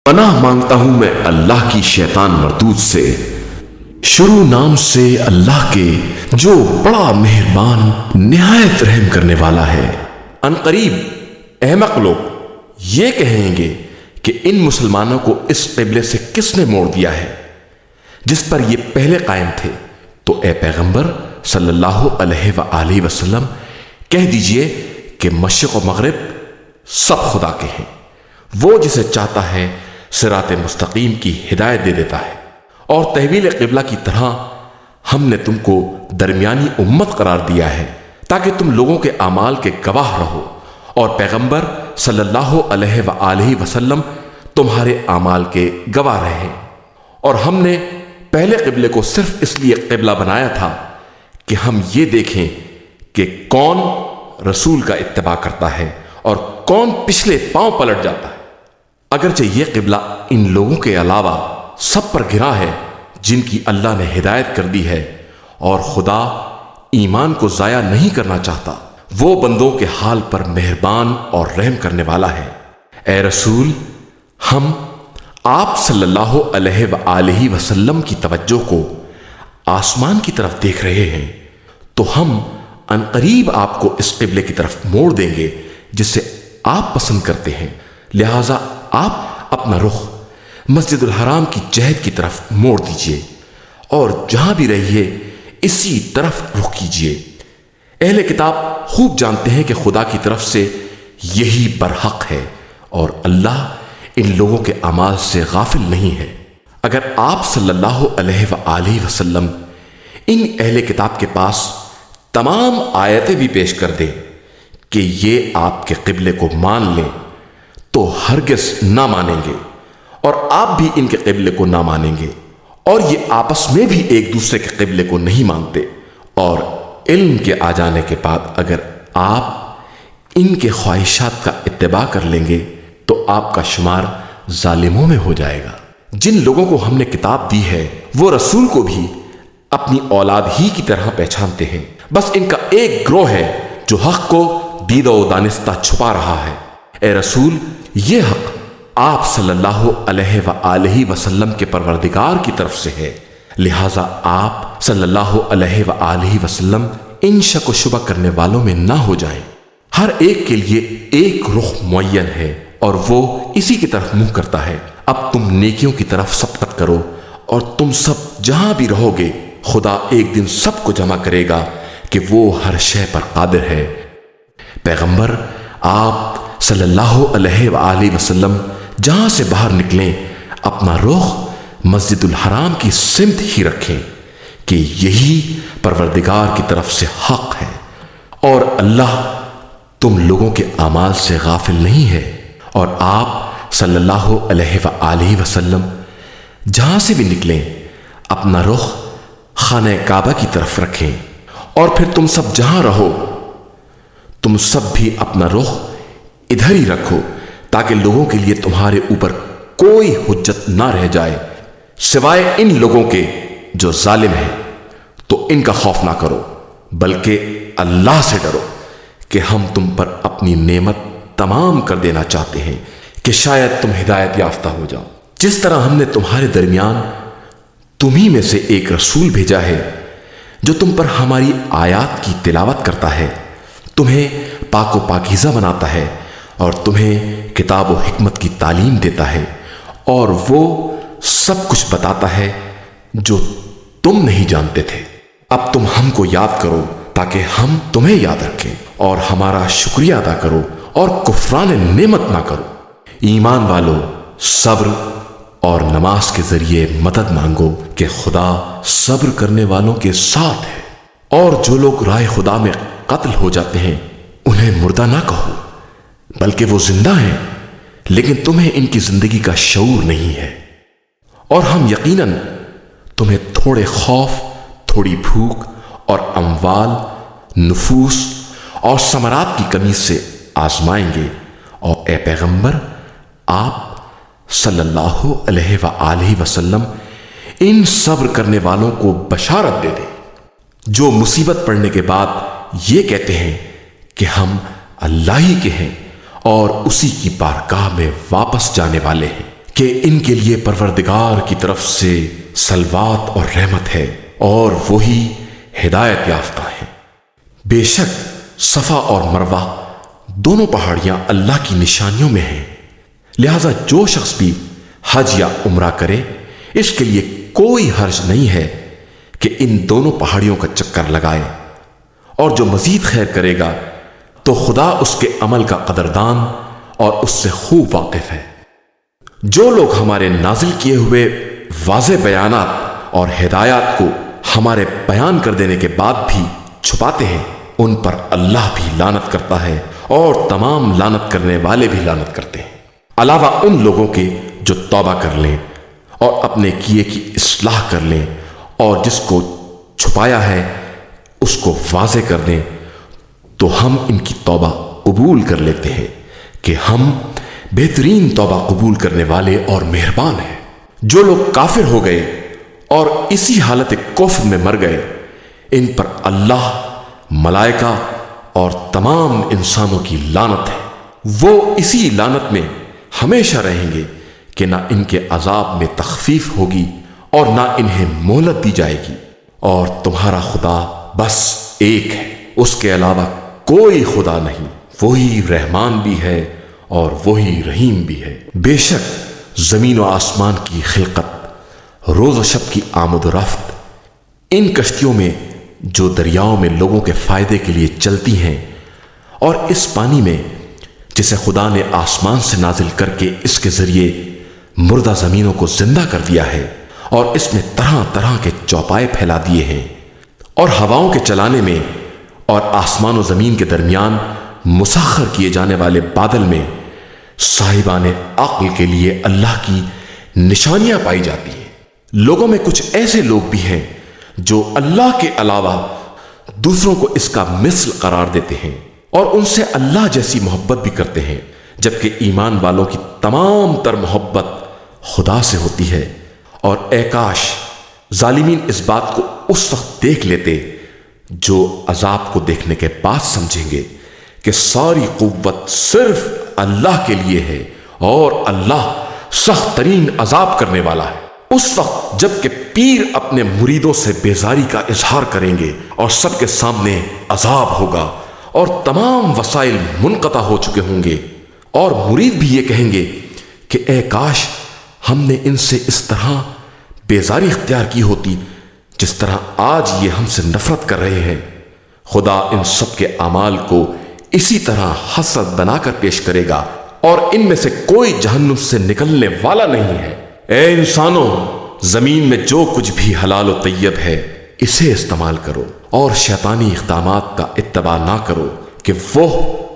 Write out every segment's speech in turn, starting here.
پناہ مانگتا ہوں میں اللہ کی شیطان مردود سے، شروع نام سے اللہ کے جو بڑا مہربان نہایت رحم کرنے والا ہے۔ عنقریب احمق لوگ یہ کہیں گے کہ ان مسلمانوں کو اس قبلے سے کس نے موڑ دیا ہے جس پر یہ پہلے قائم تھے؟ تو اے پیغمبر صلی اللہ علیہ وآلہ وسلم کہہ دیجئے کہ مشرق و مغرب سب خدا کے ہیں، وہ جسے چاہتا ہے صراط مستقیم کی ہدایت دے دیتا ہے۔ اور تحویل قبلہ کی طرح ہم نے تم کو درمیانی امت قرار دیا ہے تاکہ تم لوگوں کے اعمال کے گواہ رہو، اور پیغمبر صلی اللہ علیہ وآلہ وسلم تمہارے اعمال کے گواہ رہے۔ اور ہم نے پہلے قبلے کو صرف اس لیے قبلہ بنایا تھا کہ ہم یہ دیکھیں کہ کون رسول کا اتباع کرتا ہے اور کون پچھلے پاؤں پلٹ جاتا ہے۔ اگرچہ یہ قبلہ ان لوگوں کے علاوہ سب پر گرا ہے جن کی اللہ نے ہدایت کر دی ہے، اور خدا ایمان کو ضائع نہیں کرنا چاہتا، وہ بندوں کے حال پر مہربان اور رحم کرنے والا ہے۔ اے رسول، ہم آپ صلی اللہ علیہ وآلہ وسلم کی توجہ کو آسمان کی طرف دیکھ رہے ہیں، تو ہم عنقریب آپ کو اس قبلے کی طرف موڑ دیں گے جسے آپ پسند کرتے ہیں، لہذا آپ اپنا رخ مسجد الحرام کی جہت کی طرف موڑ دیجئے اور جہاں بھی رہیے اسی طرف رخ کیجئے۔ اہل کتاب خوب جانتے ہیں کہ خدا کی طرف سے یہی برحق ہے، اور اللہ ان لوگوں کے اعمال سے غافل نہیں ہے۔ اگر آپ صلی اللہ علیہ وآلہ وسلم ان اہل کتاب کے پاس تمام آیتیں بھی پیش کر دیں کہ یہ آپ کے قبلے کو مان لیں تو ہرگز نہ مانیں گے، اور آپ بھی ان کے قبلے کو نہ مانیں گے، اور یہ آپس میں بھی ایک دوسرے کے قبلے کو نہیں مانتے۔ اور علم کے آ جانے کے بعد اگر آپ ان کے خواہشات کا اتباع کر لیں گے تو آپ کا شمار ظالموں میں ہو جائے گا۔ جن لوگوں کو ہم نے کتاب دی ہے وہ رسول کو بھی اپنی اولاد ہی کی طرح پہچانتے ہیں، بس ان کا ایک گروہ ہے جو حق کو دیدہ و دانستہ چھپا رہا ہے۔ اے رسول، یہ حق آپ صلی اللہ علیہ وآلہ وسلم کے پروردگار کی طرف سے ہے، لہٰذا آپ صلی اللہ علیہ وآلہ وسلم ان شک و شبہ کرنے والوں میں نہ ہو جائیں۔ ہر ایک کے لیے ایک رخ معین ہے اور وہ اسی کی طرف منہ کرتا ہے۔ اب تم نیکیوں کی طرف سبقت کرو، اور تم سب جہاں بھی رہو گے خدا ایک دن سب کو جمع کرے گا کہ وہ ہر شے پر قادر ہے۔ پیغمبر آپ صلی اللہ علیہ وآلہ وسلم جہاں سے باہر نکلیں اپنا رخ مسجد الحرام کی سمت ہی رکھیں کہ یہی پروردگار کی طرف سے حق ہے، اور اللہ تم لوگوں کے اعمال سے غافل نہیں ہے۔ اور آپ صلی اللہ علیہ وآلہ وسلم جہاں سے بھی نکلیں اپنا رخ خانہ کعبہ کی طرف رکھیں، اور پھر تم سب جہاں رہو تم سب بھی اپنا رخ ادھر ہی رکھو تاکہ لوگوں کے لیے تمہارے اوپر کوئی حجت نہ رہ جائے سوائے ان لوگوں کے جو ظالم ہیں۔ تو ان کا خوف نہ کرو بلکہ اللہ سے ڈرو کہ ہم تم پر اپنی نعمت تمام کر دینا چاہتے ہیں کہ شاید تم ہدایت یافتہ ہو جاؤ۔ جس طرح ہم نے تمہارے درمیان تمہیں میں سے ایک رسول بھیجا ہے جو تم پر ہماری آیات کی تلاوت کرتا ہے، تمہیں پاک و پاکیزہ بناتا ہے، اور تمہیں کتاب و حکمت کی تعلیم دیتا ہے، اور وہ سب کچھ بتاتا ہے جو تم نہیں جانتے تھے۔ اب تم ہم کو یاد کرو تاکہ ہم تمہیں یاد رکھیں، اور ہمارا شکریہ ادا کرو اور کفران نعمت نہ کرو۔ ایمان والو، صبر اور نماز کے ذریعے مدد مانگو کہ خدا صبر کرنے والوں کے ساتھ ہے۔ اور جو لوگ رائے خدا میں قتل ہو جاتے ہیں انہیں مردہ نہ کہو بلکہ وہ زندہ ہیں، لیکن تمہیں ان کی زندگی کا شعور نہیں ہے۔ اور ہم یقیناً تمہیں تھوڑے خوف، تھوڑی بھوک اور اموال، نفوس اور ثمرات کی کمی سے آزمائیں گے، اور اے پیغمبر آپ صلی اللہ علیہ وآلہ وسلم ان صبر کرنے والوں کو بشارت دے دیں جو مصیبت پڑنے کے بعد یہ کہتے ہیں کہ ہم اللہ ہی کے ہیں اور اسی کی بارگاہ میں واپس جانے والے ہیں، کہ کہ ان کے لیے پروردگار کی طرف سے صلوات اور رحمت ہے اور وہی ہدایت یافتہ ہیں۔ بے شک صفا اور مروہ دونوں پہاڑیاں اللہ کی نشانیوں میں ہیں، لہذا جو شخص بھی حج یا عمرہ کرے اس کے لیے کوئی حرج نہیں ہے کہ ان دونوں پہاڑیوں کا چکر لگائے، اور جو مزید خیر کرے گا تو خدا اس کے عمل کا قدردان اور اس سے خوب واقف ہے۔ جو لوگ ہمارے نازل کیے ہوئے واضح بیانات اور ہدایات کو ہمارے بیان کر دینے کے بعد بھی چھپاتے ہیں، ان پر اللہ بھی لعنت کرتا ہے اور تمام لعنت کرنے والے بھی لعنت کرتے ہیں، علاوہ ان لوگوں کے جو توبہ کر لیں اور اپنے کیے کی اصلاح کر لیں اور جس کو چھپایا ہے اس کو واضح کر دیں، تو ہم ان کی توبہ قبول کر لیتے ہیں کہ ہم بہترین توبہ قبول کرنے والے اور مہربان ہیں۔ جو لوگ کافر ہو گئے اور اسی حالت کفر میں مر گئے، ان پر اللہ، ملائکہ اور تمام انسانوں کی لعنت ہے، وہ اسی لعنت میں ہمیشہ رہیں گے کہ نہ ان کے عذاب میں تخفیف ہوگی اور نہ انہیں مہلت دی جائے گی، اور تمہارا خدا بس ایک ہے، اس کے علاوہ کوئی خدا نہیں، وہی رحمان بھی ہے اور وہی رحیم بھی ہے۔ بے شک زمین و آسمان کی خلقت، روز و شب کی آمد و رفت، ان کشتیوں میں جو دریاؤں میں لوگوں کے فائدے کے لیے چلتی ہیں، اور اس پانی میں جسے خدا نے آسمان سے نازل کر کے اس کے ذریعے مردہ زمینوں کو زندہ کر دیا ہے، اور اس میں طرح طرح کے چوپائے پھیلا دیے ہیں، اور ہواؤں کے چلانے میں اور آسمان و زمین کے درمیان مسخر کیے جانے والے بادل میں صاحبان عقل کے لیے اللہ کی نشانیاں پائی جاتی ہیں۔ لوگوں میں کچھ ایسے لوگ بھی ہیں جو اللہ کے علاوہ دوسروں کو اس کا مثل قرار دیتے ہیں اور ان سے اللہ جیسی محبت بھی کرتے ہیں، جبکہ ایمان والوں کی تمام تر محبت خدا سے ہوتی ہے۔ اور اے کاش ظالمین اس بات کو اس وقت دیکھ لیتے جو عذاب کو دیکھنے کے بعد سمجھیں گے کہ ساری قوت صرف اللہ کے لیے ہے اور اللہ سخت ترین عذاب کرنے والا ہے۔ اس وقت جب کہ پیر اپنے مریدوں سے بیزاری کا اظہار کریں گے اور سب کے سامنے عذاب ہوگا اور تمام وسائل منقطع ہو چکے ہوں گے، اور مرید بھی یہ کہیں گے کہ اے کاش ہم نے ان سے اس طرح بیزاری اختیار کی ہوتی جس طرح آج یہ ہم سے نفرت کر رہے ہیں۔ خدا ان سب کے اعمال کو اسی طرح حسرت بنا کر پیش کرے گا، اور ان میں سے کوئی جہنم سے نکلنے والا نہیں ہے۔ اے انسانوں، زمین میں جو کچھ بھی حلال و طیب ہے اسے استعمال کرو، اور شیطانی اقدامات کا اتباع نہ کرو کہ وہ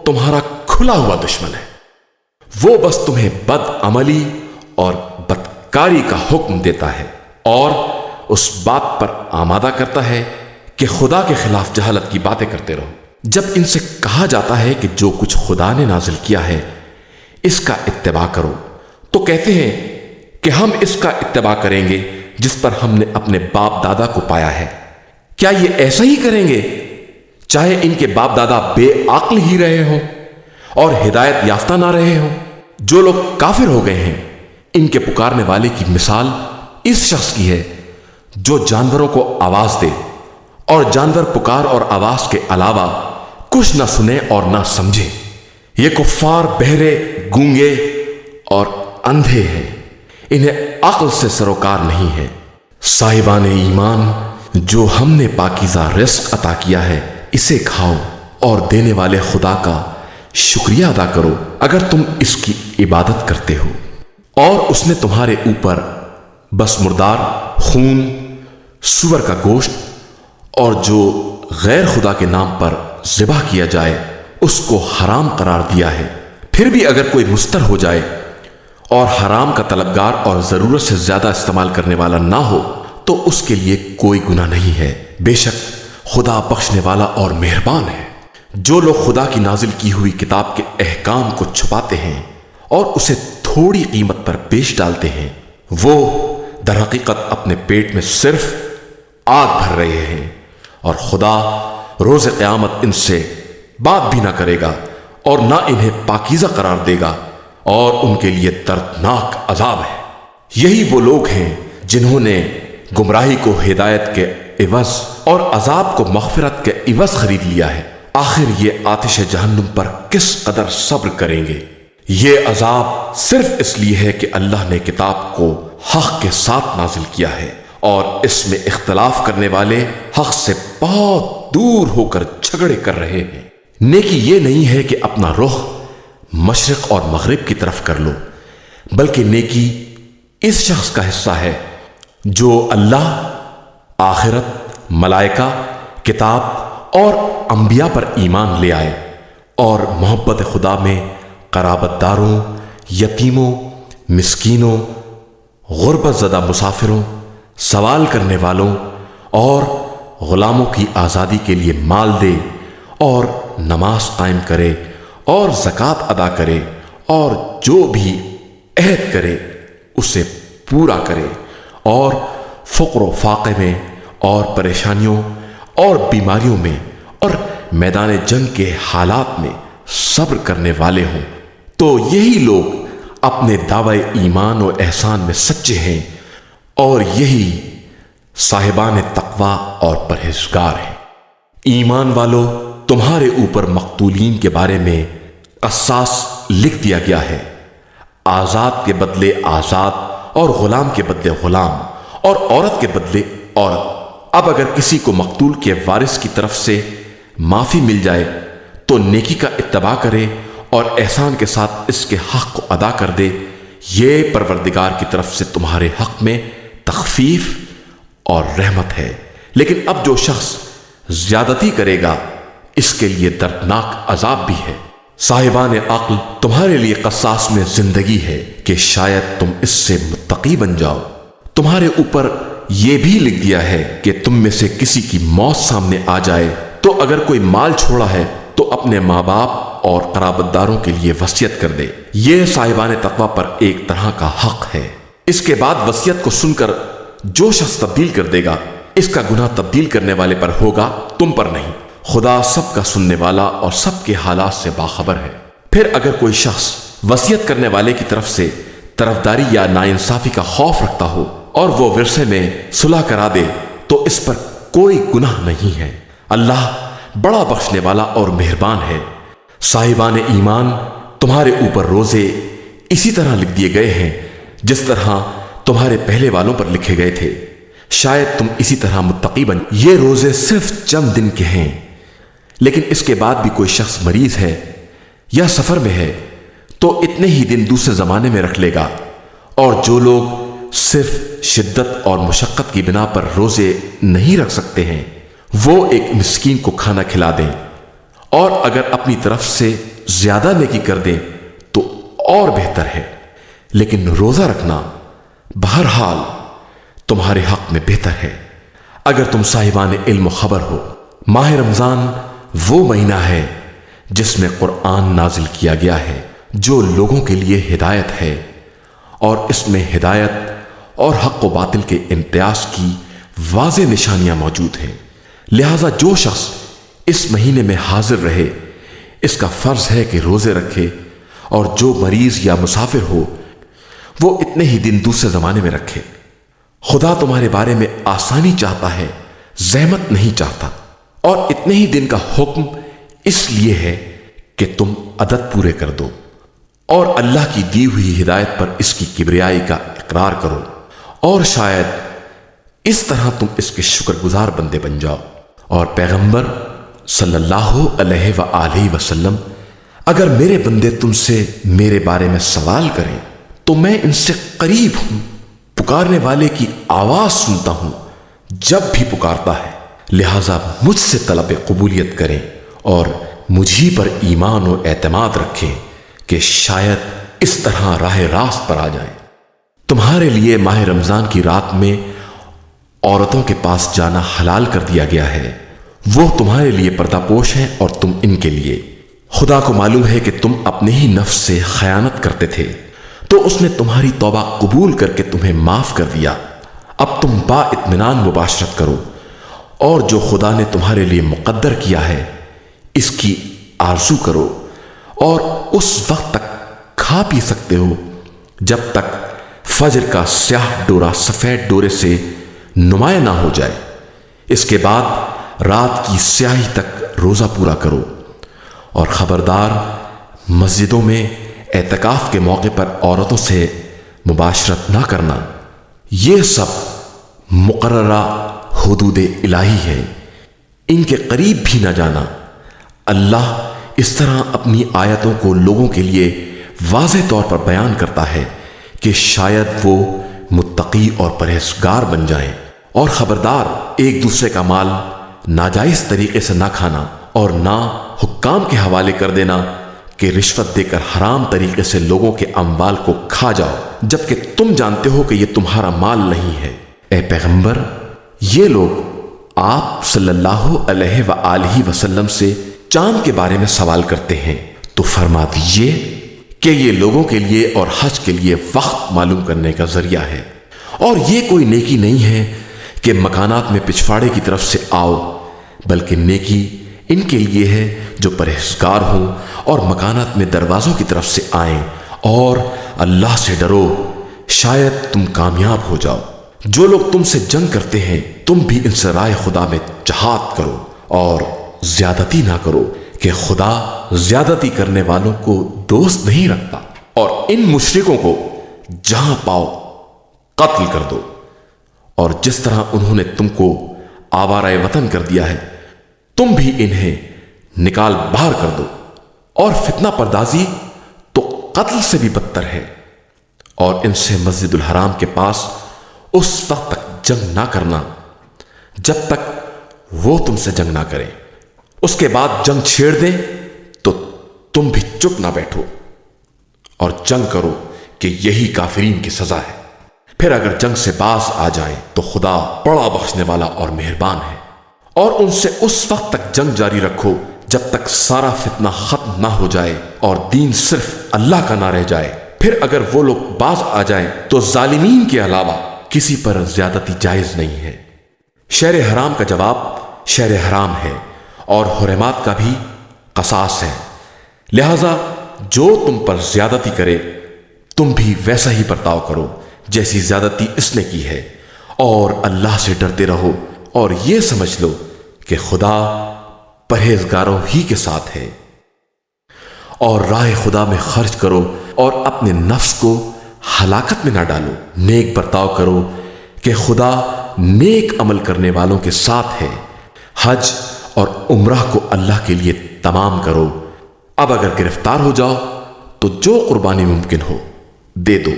تمہارا کھلا ہوا دشمن ہے۔ وہ بس تمہیں بد عملی اور بدکاری کا حکم دیتا ہے اور اس بات پر آمادہ کرتا ہے کہ خدا کے خلاف جہالت کی باتیں کرتے رہو۔ جب ان سے کہا جاتا ہے کہ جو کچھ خدا نے نازل کیا ہے اس کا اتباع کرو، تو کہتے ہیں کہ ہم اس کا اتباع کریں گے جس پر ہم نے اپنے باپ دادا کو پایا ہے۔ کیا یہ ایسا ہی کریں گے چاہے ان کے باپ دادا بے عقل ہی رہے ہوں اور ہدایت یافتہ نہ رہے ہوں؟ جو لوگ کافر ہو گئے ہیں ان کے پکارنے والے کی مثال اس شخص کی ہے جو جانوروں کو آواز دے اور جانور پکار اور آواز کے علاوہ کچھ نہ سنے اور نہ سمجھے۔ یہ کفار بہرے، گونگے اور اندھے ہیں، انہیں عقل سے سروکار نہیں ہے۔ صاحبان ایمان، جو ہم نے پاکیزہ رزق عطا کیا ہے اسے کھاؤ اور دینے والے خدا کا شکریہ ادا کرو اگر تم اس کی عبادت کرتے ہو۔ اور اس نے تمہارے اوپر بس مردار، خون، سور کا گوشت اور جو غیر خدا کے نام پر ذبح کیا جائے اس کو حرام قرار دیا ہے۔ پھر بھی اگر کوئی مستر ہو جائے اور حرام کا طلبگار اور ضرورت سے زیادہ استعمال کرنے والا نہ ہو تو اس کے لیے کوئی گناہ نہیں ہے۔ بے شک خدا بخشنے والا اور مہربان ہے۔ جو لوگ خدا کی نازل کی ہوئی کتاب کے احکام کو چھپاتے ہیں اور اسے تھوڑی قیمت پر بیچ ڈالتے ہیں، وہ در حقیقت اپنے پیٹ میں صرف آگ بھر رہے ہیں، اور خدا روز قیامت ان سے بات بھی نہ کرے گا اور نہ انہیں پاکیزہ قرار دے گا، اور ان کے لیے دردناک عذاب ہے۔ یہی وہ لوگ ہیں جنہوں نے گمراہی کو ہدایت کے عوض اور عذاب کو مغفرت کے عوض خرید لیا ہے۔ آخر یہ آتش جہنم پر کس قدر صبر کریں گے؟ یہ عذاب صرف اس لیے ہے کہ اللہ نے کتاب کو حق کے ساتھ نازل کیا ہے اور اس میں اختلاف کرنے والے حق سے بہت دور ہو کر جھگڑے کر رہے ہیں۔ نیکی یہ نہیں ہے کہ اپنا رخ مشرق اور مغرب کی طرف کر لو، بلکہ نیکی اس شخص کا حصہ ہے جو اللہ، آخرت، ملائکہ، کتاب اور انبیاء پر ایمان لے آئے اور محبت خدا میں قرابت داروں، یتیموں، مسکینوں، غربت زدہ مسافروں، سوال کرنے والوں اور غلاموں کی آزادی کے لیے مال دے اور نماز قائم کرے اور زکوٰۃ ادا کرے اور جو بھی عہد کرے اسے پورا کرے اور فقر و فاقے میں اور پریشانیوں اور بیماریوں میں اور میدان جنگ کے حالات میں صبر کرنے والے ہوں، تو یہی لوگ اپنے دعوی ایمان و احسان میں سچے ہیں اور یہی صاحبان تقوی اور پرہیزگار ہیں۔ ایمان والو، تمہارے اوپر مقتولین کے بارے میں قصاص لکھ دیا گیا ہے، آزاد کے بدلے آزاد اور غلام کے بدلے غلام اور عورت کے بدلے عورت۔ اب اگر کسی کو مقتول کے وارث کی طرف سے معافی مل جائے تو نیکی کا اتباع کرے اور احسان کے ساتھ اس کے حق کو ادا کر دے، یہ پروردگار کی طرف سے تمہارے حق میں تخفیف اور رحمت ہے۔ لیکن اب جو شخص زیادتی کرے گا اس کے لیے دردناک عذاب بھی ہے۔ صاحبان عقل، تمہارے لیے قصاص میں زندگی ہے کہ شاید تم اس سے متقی بن جاؤ۔ تمہارے اوپر یہ بھی لکھ دیا ہے کہ تم میں سے کسی کی موت سامنے آ جائے تو اگر کوئی مال چھوڑا ہے تو اپنے ماں باپ اور قرابت داروں کے لیے وصیت کر دے۔ یہ صاحبان تقوی پر ایک طرح کا حق ہے۔ اس کے بعد وصیت کو سن کر جو شخص تبدیل کر دے گا اس کا گناہ تبدیل کرنے والے پر ہوگا، تم پر نہیں۔ خدا سب کا سننے والا اور سب کے حالات سے باخبر ہے۔ پھر اگر کوئی شخص وصیت کرنے والے کی طرف سے طرفداری یا ناانصافی کا خوف رکھتا ہو اور وہ ورثے میں صلح کرا دے تو اس پر کوئی گناہ نہیں ہے۔ اللہ بڑا بخشنے والا اور مہربان ہے۔ صاحبان ایمان، تمہارے اوپر روزے اسی طرح لکھ دیے گئے ہیں جس طرح تمہارے پہلے والوں پر لکھے گئے تھے، شاید تم اسی طرح متقی بن۔ یہ روزے صرف چند دن کے ہیں، لیکن اس کے بعد بھی کوئی شخص مریض ہے یا سفر میں ہے تو اتنے ہی دن دوسرے زمانے میں رکھ لے گا۔ اور جو لوگ صرف شدت اور مشقت کی بنا پر روزے نہیں رکھ سکتے ہیں وہ ایک مسکین کو کھانا کھلا دیں، اور اگر اپنی طرف سے زیادہ نیکی کر دیں تو اور بہتر ہے، لیکن روزہ رکھنا بہرحال تمہارے حق میں بہتر ہے اگر تم صاحبان علم و خبر ہو۔ ماہ رمضان وہ مہینہ ہے جس میں قرآن نازل کیا گیا ہے جو لوگوں کے لیے ہدایت ہے، اور اس میں ہدایت اور حق و باطل کے امتیاز کی واضح نشانیاں موجود ہیں۔ لہذا جو شخص اس مہینے میں حاضر رہے اس کا فرض ہے کہ روزے رکھے، اور جو مریض یا مسافر ہو وہ اتنے ہی دن دوسرے زمانے میں رکھے۔ خدا تمہارے بارے میں آسانی چاہتا ہے، زحمت نہیں چاہتا، اور اتنے ہی دن کا حکم اس لیے ہے کہ تم عدد پورے کر دو اور اللہ کی دی ہوئی ہدایت پر اس کی کبریائی کا اقرار کرو، اور شاید اس طرح تم اس کے شکر گزار بندے بن جاؤ۔ اور پیغمبر صلی اللہ علیہ وآلہ وسلم، اگر میرے بندے تم سے میرے بارے میں سوال کریں تو میں ان سے قریب ہوں، پکارنے والے کی آواز سنتا ہوں جب بھی پکارتا ہے، لہذا مجھ سے طلب قبولیت کریں اور مجھی پر ایمان و اعتماد رکھیں کہ شاید اس طرح راہ راست پر آ جائیں۔ تمہارے لیے ماہ رمضان کی رات میں عورتوں کے پاس جانا حلال کر دیا گیا ہے، وہ تمہارے لیے پردہ پوش ہیں اور تم ان کے لیے۔ خدا کو معلوم ہے کہ تم اپنے ہی نفس سے خیانت کرتے تھے تو اس نے تمہاری توبہ قبول کر کے تمہیں معاف کر دیا۔ اب تم با اطمینان مباشرت کرو، اور جو خدا نے تمہارے لیے مقدر کیا ہے اس کی آرزو کرو، اور اس وقت تک کھا پی سکتے ہو جب تک فجر کا سیاہ ڈورا سفید ڈورے سے نمایاں نہ ہو جائے۔ اس کے بعد رات کی سیاہی تک روزہ پورا کرو، اور خبردار مسجدوں میں اعتکاف کے موقع پر عورتوں سے مباشرت نہ کرنا۔ یہ سب مقررہ حدود الہی ہے، ان کے قریب بھی نہ جانا۔ اللہ اس طرح اپنی آیتوں کو لوگوں کے لیے واضح طور پر بیان کرتا ہے کہ شاید وہ متقی اور پرہیزگار بن جائیں۔ اور خبردار، ایک دوسرے کا مال ناجائز طریقے سے نہ کھانا اور نہ حکام کے حوالے کر دینا کہ رشوت دے کر حرام طریقے سے لوگوں کے اموال کو کھا جاؤ، جبکہ تم جانتے ہو کہ یہ تمہارا مال نہیں ہے۔ اے پیغمبر، یہ لوگ آپ صلی اللہ علیہ وآلہ وسلم سے چاند کے بارے میں سوال کرتے ہیں، تو فرما دیجئے کہ یہ لوگوں کے لیے اور حج کے لیے وقت معلوم کرنے کا ذریعہ ہے، اور یہ کوئی نیکی نہیں ہے کہ مکانات میں پچھواڑے کی طرف سے آؤ، بلکہ نیکی ان کے لیے ہے جو پرہیزگار ہوں اور مکانات میں دروازوں کی طرف سے آئیں، اور اللہ سے ڈرو، شاید تم کامیاب ہو جاؤ۔ جو لوگ تم سے جنگ کرتے ہیں، تم بھی ان سے رائے خدا میں جہاد کرو اور زیادتی نہ کرو، کہ خدا زیادتی کرنے والوں کو دوست نہیں رکھتا۔ اور ان مشرکوں کو جہاں پاؤ قتل کر دو، اور جس طرح انہوں نے تم کو آوارہ وطن کر دیا ہے، تم بھی انہیں نکال باہر کر دو۔ اور فتنہ پردازی تو قتل سے بھی بدتر ہے، اور ان سے مسجد الحرام کے پاس اس وقت تک جنگ نہ کرنا جب تک وہ تم سے جنگ نہ کریں۔ اس کے بعد جنگ چھیڑ دیں تو تم بھی چپ نہ بیٹھو اور جنگ کرو، کہ یہی کافرین کی سزا ہے۔ پھر اگر جنگ سے باز آ جائیں تو خدا بڑا بخشنے والا اور مہربان ہے۔ اور ان سے اس وقت تک جنگ جاری رکھو جب تک سارا فتنہ ختم نہ ہو جائے اور دین صرف اللہ کا نہ رہ جائے۔ پھر اگر وہ لوگ باز آ جائیں تو ظالمین کے علاوہ کسی پر زیادتی جائز نہیں ہے۔ شہر حرام کا جواب شہر حرام ہے، اور حرمات کا بھی قصاص ہے، لہذا جو تم پر زیادتی کرے تم بھی ویسا ہی برتاؤ کرو جیسی زیادتی اس نے کی ہے، اور اللہ سے ڈرتے رہو، اور یہ سمجھ لو کہ خدا پرہیزگاروں ہی کے ساتھ ہے۔ اور راہ خدا میں خرچ کرو، اور اپنے نفس کو ہلاکت میں نہ ڈالو۔ نیک برتاؤ کرو کہ خدا نیک عمل کرنے والوں کے ساتھ ہے۔ حج اور عمرہ کو اللہ کے لیے تمام کرو۔ اب اگر گرفتار ہو جاؤ تو جو قربانی ممکن ہو دے دو،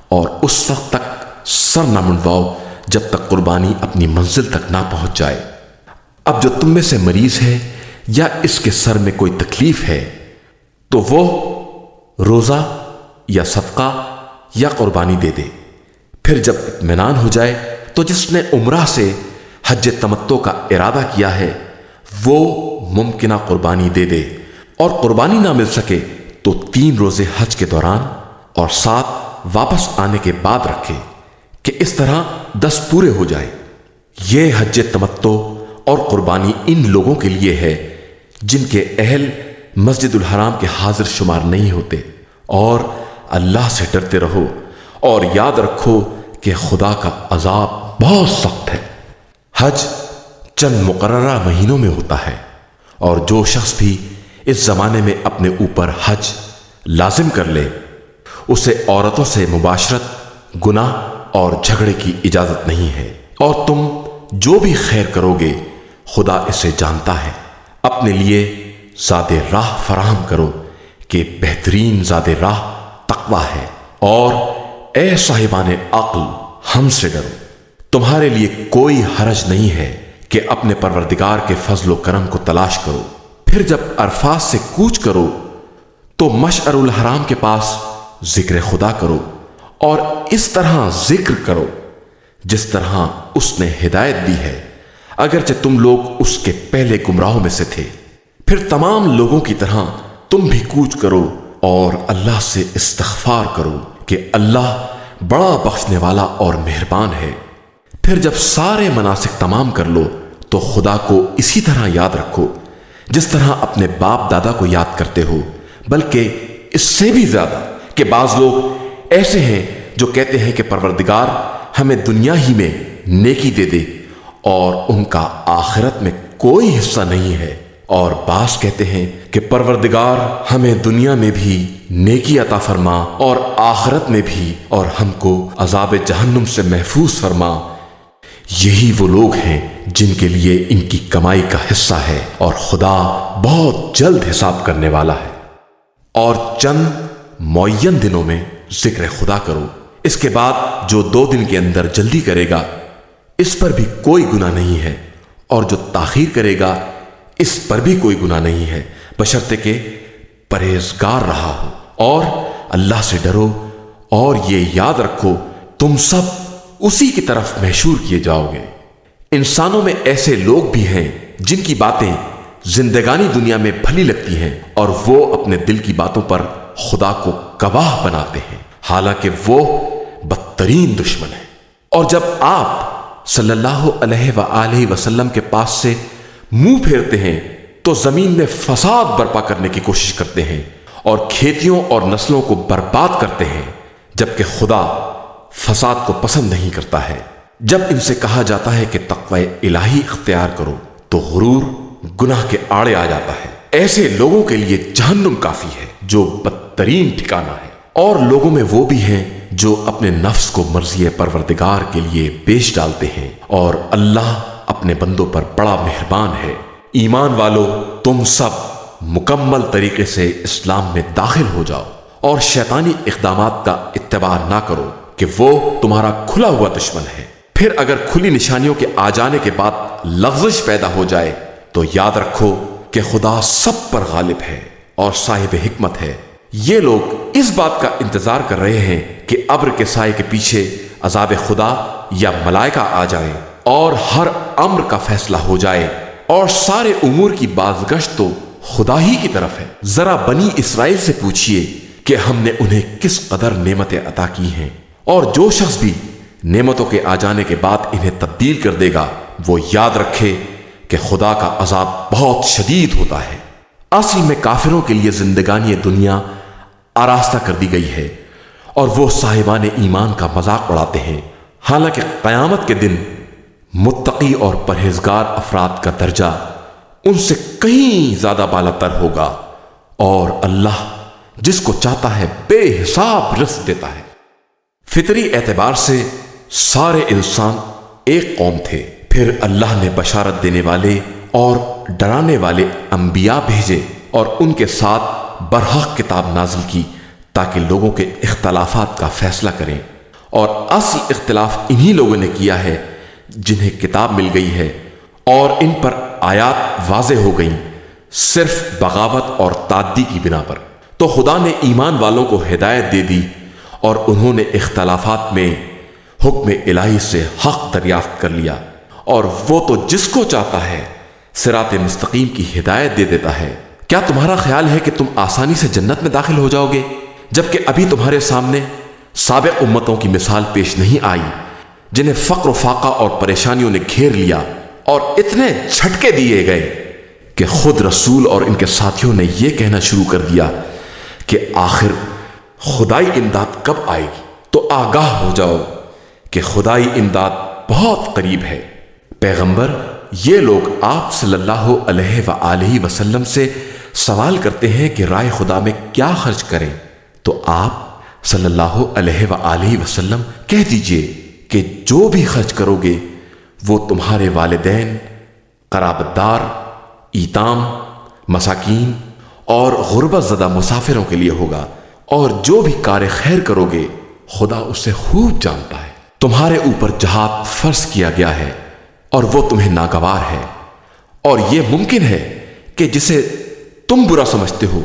اور اس وقت تک سر نہ منڈواؤ جب تک قربانی اپنی منزل تک نہ پہنچ جائے۔ اب جو تم میں سے مریض ہے یا اس کے سر میں کوئی تکلیف ہے تو وہ روزہ یا صدقہ یا قربانی دے دے۔ پھر جب اطمینان ہو جائے تو جس نے عمرہ سے حج تمتع کا ارادہ کیا ہے وہ ممکنہ قربانی دے دے، اور قربانی نہ مل سکے تو 3 روزے حج کے دوران اور 7 واپس آنے کے بعد رکھے، کہ اس طرح 10 پورے ہو جائیں۔ یہ حج تمتع اور قربانی ان لوگوں کے لیے ہے جن کے اہل مسجد الحرام کے حاضر شمار نہیں ہوتے۔ اور اللہ سے ڈرتے رہو، اور یاد رکھو کہ خدا کا عذاب بہت سخت ہے۔ حج چند مقررہ مہینوں میں ہوتا ہے، اور جو شخص بھی اس زمانے میں اپنے اوپر حج لازم کر لے اسے عورتوں سے مباشرت، گناہ اور جھگڑے کی اجازت نہیں ہے۔ اور تم جو بھی خیر کرو گے خدا اسے جانتا ہے۔ اپنے لیے زاد راہ فراہم کرو کہ بہترین زاد راہ تقویٰ ہے، اور اے صاحبان عقل ہم سے ڈرو۔ تمہارے لیے کوئی حرج نہیں ہے کہ اپنے پروردگار کے فضل و کرم کو تلاش کرو۔ پھر جب عرفات سے کوچ کرو تو مشعر الحرام کے پاس ذکر خدا کرو، اور اس طرح ذکر کرو جس طرح اس نے ہدایت دی ہے، اگرچہ تم لوگ اس کے پہلے گمراہوں میں سے تھے۔ پھر تمام لوگوں کی طرح تم بھی کوچ کرو اور اللہ سے استغفار کرو کہ اللہ بڑا بخشنے والا اور مہربان ہے۔ پھر جب سارے مناسک تمام کر لو تو خدا کو اسی طرح یاد رکھو جس طرح اپنے باپ دادا کو یاد کرتے ہو، بلکہ اس سے بھی زیادہ کہ بعض لوگ ایسے ہیں جو کہتے ہیں کہ پروردگار ہمیں دنیا ہی میں نیکی دے دے اور ان کا آخرت میں کوئی حصہ نہیں ہے، اور بعض کہتے ہیں کہ پروردگار ہمیں دنیا میں بھی نیکی عطا فرما اور آخرت میں بھی، اور ہم کو عذاب جہنم سے محفوظ فرما۔ یہی وہ لوگ ہیں جن کے لیے ان کی کمائی کا حصہ ہے، اور خدا بہت جلد حساب کرنے والا ہے۔ اور چند معین دنوں میں ذکر خدا کرو، اس کے بعد جو 2 دن کے اندر جلدی کرے گا اس پر بھی کوئی گناہ نہیں ہے، اور جو تاخیر کرے گا اس پر بھی کوئی گناہ نہیں ہے، بشرطے کہ پرہیزگار رہا ہو۔ اور اللہ سے ڈرو، اور یہ یاد رکھو تم سب اسی کی طرف محشور کیے جاؤ گے۔ انسانوں میں ایسے لوگ بھی ہیں جن کی باتیں زندگانی دنیا میں بھلی لگتی ہیں، اور وہ اپنے دل کی باتوں پر خدا کو گواہ بناتے ہیں، حالانکہ وہ بدترین دشمن ہے۔ اور جب آپ صلی اللہ علیہ وآلہ وسلم کے پاس سے منہ پھیرتے ہیں تو زمین میں فساد برپا کرنے کی کوشش کرتے ہیں اور کھیتیوں اور نسلوں کو برباد کرتے ہیں، جبکہ خدا فساد کو پسند نہیں کرتا ہے۔ جب ان سے کہا جاتا ہے کہ تقوی الہی اختیار کرو تو غرور گناہ کے آڑے آ جاتا ہے۔ ایسے لوگوں کے لیے جہنم کافی ہے جو بدترین ٹھکانہ ہے۔ اور لوگوں میں وہ بھی ہیں جو اپنے نفس کو مرضی پروردگار کے لیے بیچ ڈالتے ہیں، اور اللہ اپنے بندوں پر بڑا مہربان ہے۔ ایمان والو، تم سب مکمل طریقے سے اسلام میں داخل ہو جاؤ اور شیطانی اقدامات کا اتباع نہ کرو کہ وہ تمہارا کھلا ہوا دشمن ہے۔ پھر اگر کھلی نشانیوں کے آ جانے کے بعد لغزش پیدا ہو جائے تو یاد رکھو کہ خدا سب پر غالب ہے اور صاحب حکمت ہے۔ یہ لوگ اس بات کا انتظار کر رہے ہیں کہ ابر کے سائے کے پیچھے عذاب خدا یا ملائکہ آ جائیں اور ہر امر کا فیصلہ ہو جائے، اور سارے امور کی بازگشت تو خدا ہی کی طرف ہے۔ ذرا بنی اسرائیل سے پوچھئے کہ ہم نے انہیں کس قدر نعمتیں عطا کی ہیں، اور جو شخص بھی نعمتوں کے آ جانے کے بعد انہیں تبدیل کر دے گا وہ یاد رکھے کہ خدا کا عذاب بہت شدید ہوتا ہے۔ اصل میں کافروں کے لیے زندگانی دنیا آراستہ کر دی گئی ہے، اور وہ صاحبان ایمان کا مذاق اڑاتے ہیں، حالانکہ قیامت کے دن متقی اور پرہیزگار افراد کا درجہ ان سے کہیں زیادہ بالا تر ہوگا، اور اللہ جس کو چاہتا ہے بے حساب رزق دیتا ہے۔ فطری اعتبار سے سارے انسان ایک قوم تھے، پھر اللہ نے بشارت دینے والے اور ڈرانے والے انبیاء بھیجے اور ان کے ساتھ برحق کتاب نازل کی تاکہ لوگوں کے اختلافات کا فیصلہ کریں، اور اصل اختلاف انہی لوگوں نے کیا ہے جنہیں کتاب مل گئی ہے اور ان پر آیات واضح ہو گئیں صرف بغاوت اور تعدی کی بنا پر۔ تو خدا نے ایمان والوں کو ہدایت دے دی اور انہوں نے اختلافات میں حکم الہی سے حق دریافت کر لیا، اور وہ تو جس کو چاہتا ہے صراط مستقیم کی ہدایت دے دیتا ہے۔ کیا تمہارا خیال ہے کہ تم آسانی سے جنت میں داخل ہو جاؤ گے، جبکہ ابھی تمہارے سامنے سابق امتوں کی مثال پیش نہیں آئی جنہیں فقر و فاقہ اور پریشانیوں نے گھیر لیا اور اتنے جھٹکے دیے گئے کہ خود رسول اور ان کے ساتھیوں نے یہ کہنا شروع کر دیا کہ آخر خدائی امداد کب آئے گی؟ تو آگاہ ہو جاؤ کہ خدائی امداد بہت قریب ہے۔ پیغمبر، یہ لوگ آپ صلی اللہ علیہ وآلہ وسلم سے سوال کرتے ہیں کہ رائے خدا میں کیا خرچ کریں، تو آپ صلی اللہ علیہ وآلہ وسلم کہہ دیجئے کہ جو بھی خرچ کرو گے وہ تمہارے والدین، قرابت دار، ایتام، مساکین اور غربت زدہ مسافروں کے لیے ہوگا، اور جو بھی کار خیر کرو گے خدا اسے خوب جانتا ہے۔ تمہارے اوپر جہاد فرض کیا گیا ہے اور وہ تمہیں ناگوار ہے، اور یہ ممکن ہے کہ جسے تم برا سمجھتے ہو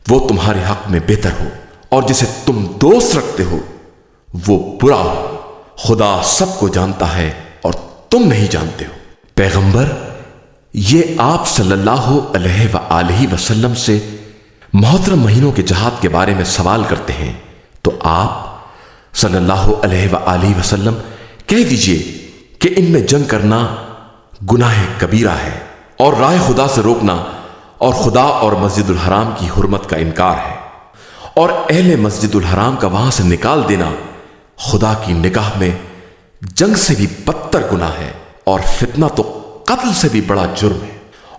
وہ تمہارے حق میں بہتر ہو، اور جسے تم دوست رکھتے ہو وہ برا ہو۔ خدا سب کو جانتا ہے اور تم نہیں جانتے ہو۔ پیغمبر، یہ آپ صلی اللہ علیہ وآلہ وسلم سے محترم مہینوں کے جہاد کے بارے میں سوال کرتے ہیں، تو آپ صلی اللہ علیہ وآلہ وسلم کہہ دیجئے کہ ان میں جنگ کرنا گناہ کبیرہ ہے، اور راہ خدا سے روکنا اور خدا اور مسجد الحرام کی حرمت کا انکار ہے، اور اہل مسجد الحرام کا وہاں سے نکال دینا خدا کی نگاہ میں جنگ سے بھی بدتر گناہ ہے، اور فتنہ تو قتل سے بھی بڑا جرم ہے۔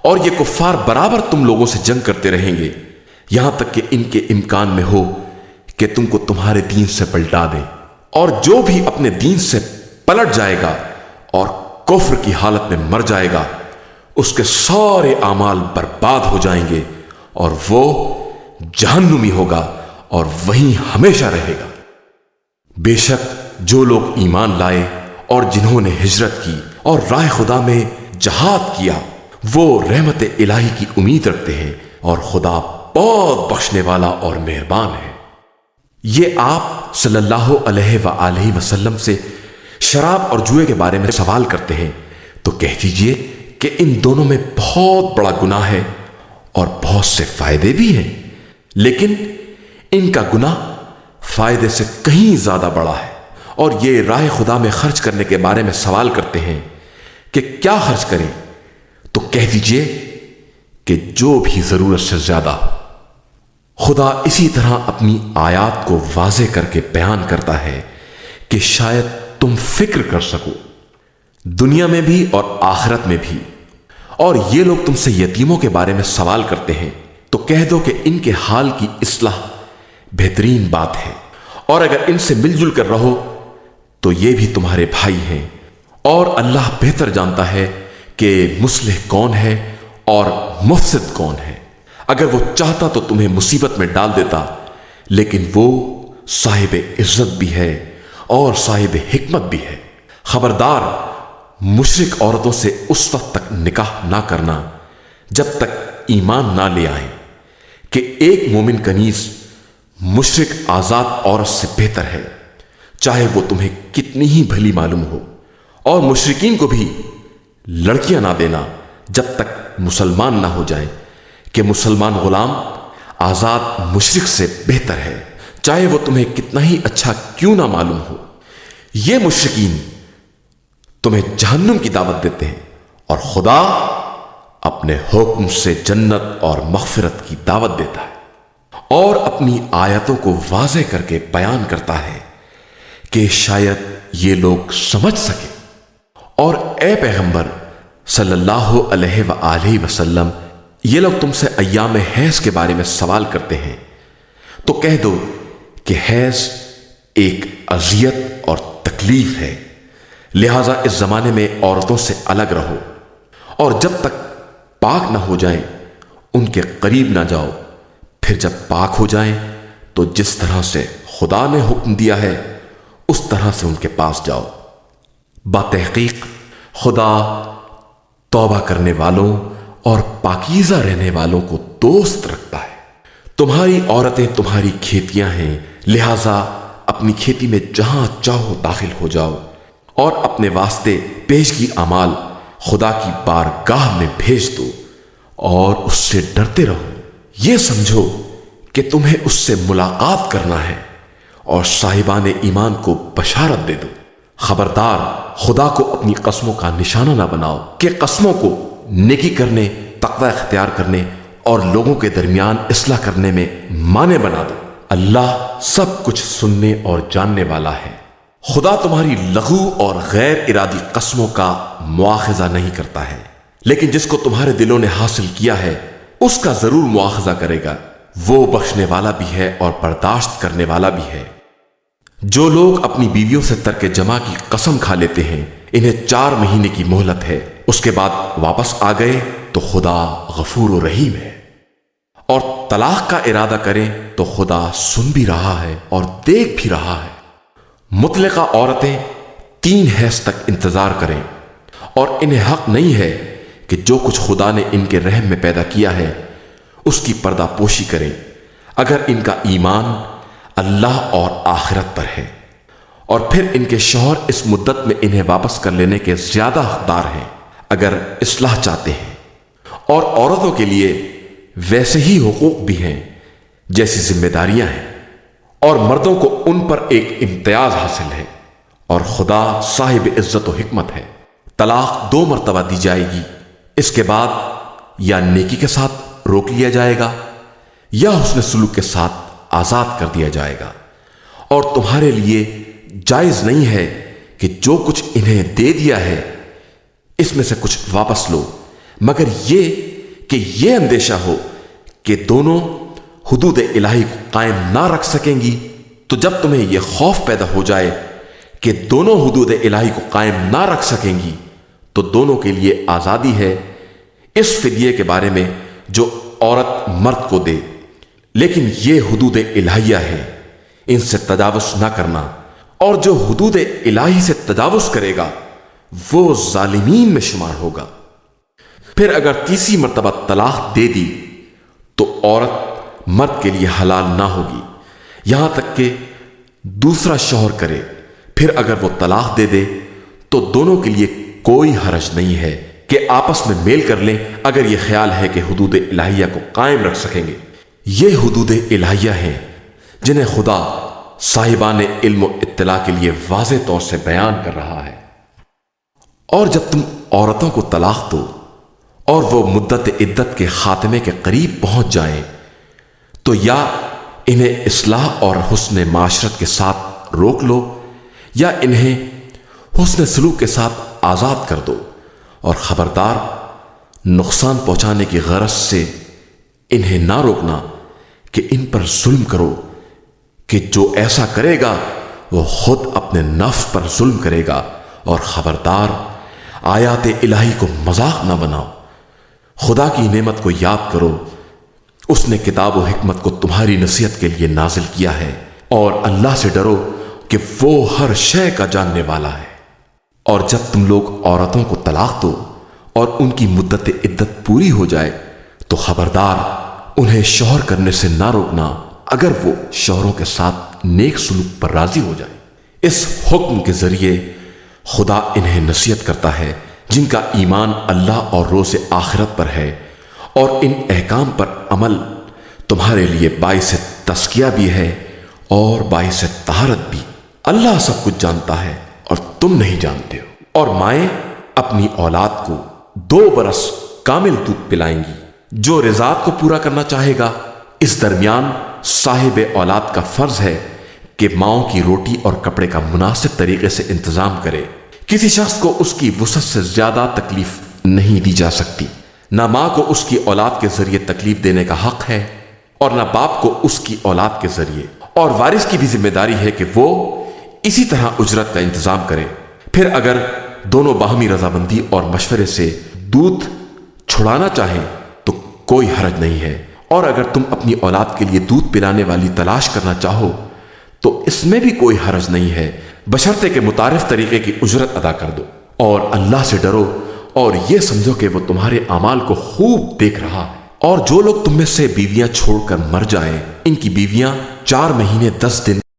اور یہ کفار برابر تم لوگوں سے جنگ کرتے رہیں گے یہاں تک کہ ان کے امکان میں ہو کہ تم کو تمہارے دین سے پلٹا دیں، اور جو بھی اپنے دین سے پلٹ جائے گا اور کفر کی حالت میں مر جائے گا اس کے سارے اعمال برباد ہو جائیں گے اور وہ جہنمی ہوگا اور وہیں ہمیشہ رہے گا۔ بے شک جو لوگ ایمان لائے اور جنہوں نے ہجرت کی اور راہ خدا میں جہاد کیا وہ رحمت الہی کی امید رکھتے ہیں، اور خدا بہت بخشنے والا اور مہربان ہے۔ یہ آپ صلی اللہ علیہ وآلہ وسلم سے شراب اور جوئے کے بارے میں سوال کرتے ہیں تو کہہ دیجئے کہ ان دونوں میں بہت بڑا گناہ ہے اور بہت سے فائدے بھی ہیں، لیکن ان کا گناہ فائدے سے کہیں زیادہ بڑا ہے۔ اور یہ راہ خدا میں خرچ کرنے کے بارے میں سوال کرتے ہیں کہ کیا خرچ کریں، تو کہہ دیجئے کہ جو بھی ضرورت سے زیادہ ہو۔ خدا اسی طرح اپنی آیات کو واضح کر کے بیان کرتا ہے کہ شاید تم فکر کر سکو، دنیا میں بھی اور آخرت میں بھی۔ اور یہ لوگ تم سے یتیموں کے بارے میں سوال کرتے ہیں تو کہہ دو کہ ان کے حال کی اصلاح بہترین بات ہے، اور اگر ان سے مل جل کر رہو تو یہ بھی تمہارے بھائی ہیں، اور اللہ بہتر جانتا ہے کہ مصلح کون ہے اور مفسد کون ہے۔ اگر وہ چاہتا تو تمہیں مصیبت میں ڈال دیتا، لیکن وہ صاحب عزت بھی ہے اور صاحب حکمت بھی ہے۔ خبردار، مشرک عورتوں سے اس وقت تک نکاح نہ کرنا جب تک ایمان نہ لے آئیں کہ ایک مومن کنیز مشرک آزاد عورت سے بہتر ہے، چاہے وہ تمہیں کتنی ہی بھلی معلوم ہو۔ اور مشرکین کو بھی لڑکیاں نہ دینا جب تک مسلمان نہ ہو جائیں کہ مسلمان غلام آزاد مشرک سے بہتر ہے، چاہے وہ تمہیں کتنا ہی اچھا کیوں نہ معلوم ہو۔ یہ مشرکین تمہیں جہنم کی دعوت دیتے ہیں اور خدا اپنے حکم سے جنت اور مغفرت کی دعوت دیتا ہے، اور اپنی آیتوں کو واضح کر کے بیان کرتا ہے کہ شاید یہ لوگ سمجھ سکیں۔ اور اے پیغمبر صلی اللہ علیہ وآلہ وسلم، یہ لوگ تم سے ایام حیض کے بارے میں سوال کرتے ہیں تو کہہ دو کہ حیض ایک اذیت اور تکلیف ہے، لہذا اس زمانے میں عورتوں سے الگ رہو، اور جب تک پاک نہ ہو جائیں ان کے قریب نہ جاؤ، پھر جب پاک ہو جائیں تو جس طرح سے خدا نے حکم دیا ہے اس طرح سے ان کے پاس جاؤ۔ بتحقیق خدا توبہ کرنے والوں اور پاکیزہ رہنے والوں کو دوست رکھتا ہے۔ تمہاری عورتیں تمہاری کھیتیاں ہیں، لہذا اپنی کھیتی میں جہاں چاہو داخل ہو جاؤ، اور اپنے واسطے پیشگی اعمال خدا کی بارگاہ میں بھیج دو اور اس سے ڈرتے رہو۔ یہ سمجھو کہ تمہیں اس سے ملاقات کرنا ہے، اور صاحبان ایمان کو بشارت دے دو۔ خبردار، خدا کو اپنی قسموں کا نشانہ نہ بناؤ کہ قسموں کو نیکی کرنے، تقوی اختیار کرنے اور لوگوں کے درمیان اصلاح کرنے میں مانے بنا دو۔ اللہ سب کچھ سننے اور جاننے والا ہے۔ خدا تمہاری لغو اور غیر ارادی قسموں کا مواخذہ نہیں کرتا ہے، لیکن جس کو تمہارے دلوں نے حاصل کیا ہے اس کا ضرور مواخذہ کرے گا۔ وہ بخشنے والا بھی ہے اور برداشت کرنے والا بھی ہے۔ جو لوگ اپنی بیویوں سے ترک جماع کی قسم کھا لیتے ہیں انہیں 4 مہینے کی مہلت ہے، اس کے بعد واپس آ گئے تو خدا غفور و رحیم ہے۔ اور طلاق کا ارادہ کریں تو خدا سن بھی رہا ہے اور دیکھ بھی رہا ہے۔ مطلقہ عورتیں 3 حیض تک انتظار کریں، اور انہیں حق نہیں ہے کہ جو کچھ خدا نے ان کے رحم میں پیدا کیا ہے اس کی پردہ پوشی کریں، اگر ان کا ایمان اللہ اور آخرت پر ہے، اور پھر ان کے شوہر اس مدت میں انہیں واپس کر لینے کے زیادہ حقدار ہیں اگر اصلاح چاہتے ہیں۔ اور عورتوں کے لیے ویسے ہی حقوق بھی ہیں جیسی ذمہ داریاں ہیں، اور مردوں کو ان پر ایک امتیاز حاصل ہے، اور خدا صاحب عزت و حکمت ہے۔ طلاق 2 مرتبہ دی جائے گی، اس کے بعد یا نیکی کے ساتھ روک لیا جائے گا یا حسن سلوک کے ساتھ آزاد کر دیا جائے گا۔ اور تمہارے لیے جائز نہیں ہے کہ جو کچھ انہیں دے دیا ہے اس میں سے کچھ واپس لو، مگر یہ کہ یہ اندیشہ ہو کہ دونوں حدود الہی کو قائم نہ رکھ سکیں گی۔ تو جب تمہیں یہ خوف پیدا ہو جائے کہ دونوں حدود الہی کو قائم نہ رکھ سکیں گی تو دونوں کے لیے آزادی ہے اس فدیے کے بارے میں جو عورت مرد کو دے، لیکن یہ حدود الہیہ ہے، ان سے تجاوز نہ کرنا، اور جو حدود الہی سے تجاوز کرے گا وہ ظالمین میں شمار ہوگا۔ پھر اگر تیسری مرتبہ طلاق دے دی تو عورت مرد کے لیے حلال نہ ہوگی یہاں تک کہ دوسرا شوہر کرے۔ پھر اگر وہ طلاق دے دے تو دونوں کے لیے کوئی حرج نہیں ہے کہ آپس میں میل کر لیں اگر یہ خیال ہے کہ حدود الہیہ کو قائم رکھ سکیں گے۔ یہ حدود الہیہ ہیں جنہیں خدا صاحبان علم و اطلاع کے لیے واضح طور سے بیان کر رہا ہے۔ اور جب تم عورتوں کو طلاق دو اور وہ مدت عدت کے خاتمے کے قریب پہنچ جائیں تو یا انہیں اصلاح اور حسن معاشرت کے ساتھ روک لو یا انہیں حسن سلوک کے ساتھ آزاد کر دو، اور خبردار نقصان پہنچانے کی غرض سے انہیں نہ روکنا کہ ان پر ظلم کرو، کہ جو ایسا کرے گا وہ خود اپنے نفس پر ظلم کرے گا، اور خبردار آیات الہی کو مذاق نہ بناؤ۔ خدا کی نعمت کو یاد کرو، اس نے کتاب و حکمت کو تمہاری نصیحت کے لیے نازل کیا ہے، اور اللہ سے ڈرو کہ وہ ہر شے کا جاننے والا ہے۔ اور جب تم لوگ عورتوں کو طلاق دو اور ان کی مدت عدت پوری ہو جائے تو خبردار انہیں شوہر کرنے سے نہ روکنا اگر وہ شوہروں کے ساتھ نیک سلوک پر راضی ہو جائے۔ اس حکم کے ذریعے خدا انہیں نصیحت کرتا ہے جن کا ایمان اللہ اور روز آخرت پر ہے، اور ان احکام پر عمل تمہارے لیے باعث تزکیہ بھی ہے اور باعث طہارت بھی۔ اللہ سب کچھ جانتا ہے اور تم نہیں جانتے ہو۔ اور مائیں اپنی اولاد کو 2 برس کامل دودھ پلائیں گی۔ جو رضاعت کو پورا کرنا چاہے گا، اس درمیان صاحب اولاد کا فرض ہے کہ ماؤں کی روٹی اور کپڑے کا مناسب طریقے سے انتظام کرے۔ کسی شخص کو اس کی وسعت سے زیادہ تکلیف نہیں دی جا سکتی۔ نہ ماں کو اس کی اولاد کے ذریعے تکلیف دینے کا حق ہے اور نہ باپ کو اس کی اولاد کے ذریعے، اور وارث کی بھی ذمہ داری ہے کہ وہ اسی طرح اجرت کا انتظام کرے۔ پھر اگر دونوں باہمی رضامندی اور مشورے سے دودھ چھڑانا چاہیں تو کوئی حرج نہیں ہے، اور اگر تم اپنی اولاد کے لیے دودھ پلانے والی تلاش کرنا چاہو تو اس میں بھی کوئی حرج نہیں ہے، بشرطے کہ متعارف طریقے کی اجرت ادا کر دو۔ اور اللہ سے ڈرو اور یہ سمجھو کہ وہ تمہارے اعمال کو خوب دیکھ رہا ہے۔ اور جو لوگ تم میں سے بیویاں چھوڑ کر مر جائیں، ان کی بیویاں 4 مہینے 10 دن